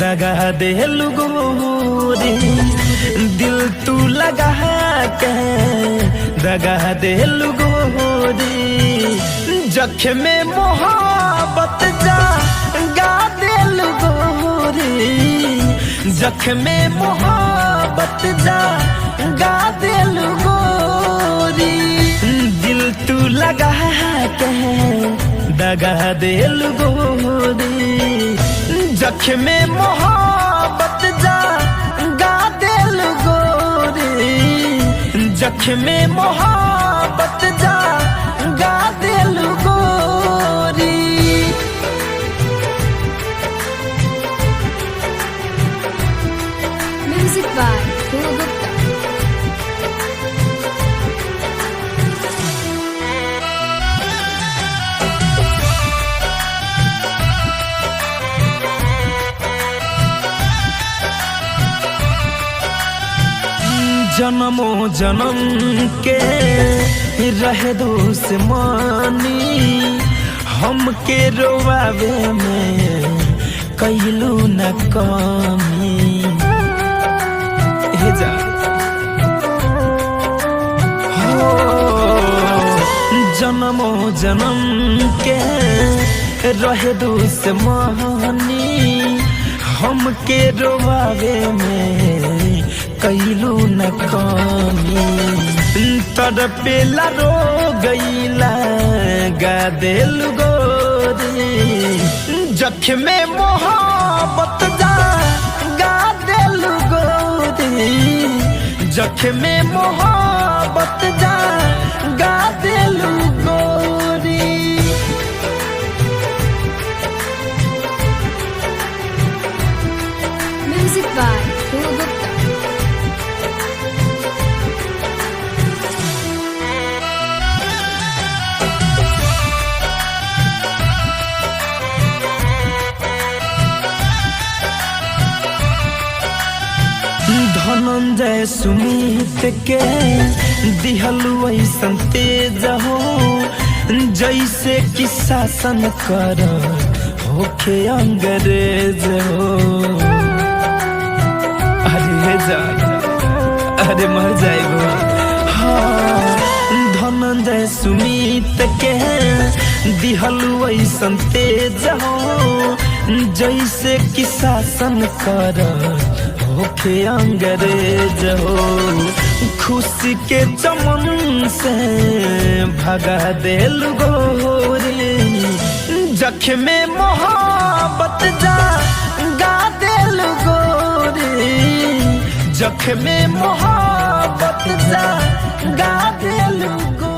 दगा देलु गोरी, दिल तू लगा के दगा देलु गोरी, जख्मे मोहब्बत जा गा देलु गोरी, जख्मे मोहब्बत जा गा देलु गोरी, दिल तू लगा के दगा देलु गोरी, जख्मे मोहब्बत जा गा देलु गोरी, जख्मे मोहब्बत जा गा देलु गोरी। Music by Guru Gupta. जन्मों जन्म के रहे दुश्मनी, हमके रोवावे में कैलू न कमी। हे जा हो जन्मों जन्म के रहे दुश्मनी, हमके रोवावे में कैलू न कमी, तड़पेला रो गईला गा देलु गोरी, जख्मे मोहब्बत जा गा देलु गोरी, जख्मे मोहब्बत जा गा देलु गोरी। Music by Guru Gupta. Dhananjay Sumit के दिहलु ऐसन तेज हो, जैसे कि शासन कर होखे अंग्रेज हो। अरे जान अरे मर जाएगो। हाँ धनंजय सुमित के दिहलु ऐसन तेज हो, जैसे कि शासन कर होखे अंग्रेज हो, खुशी के चमन से भगा देलु गोरी, जख्मे मोहब्बत जा गा देलु गोरी, जख्मे मोहब्बत जा गा देलु गोरी।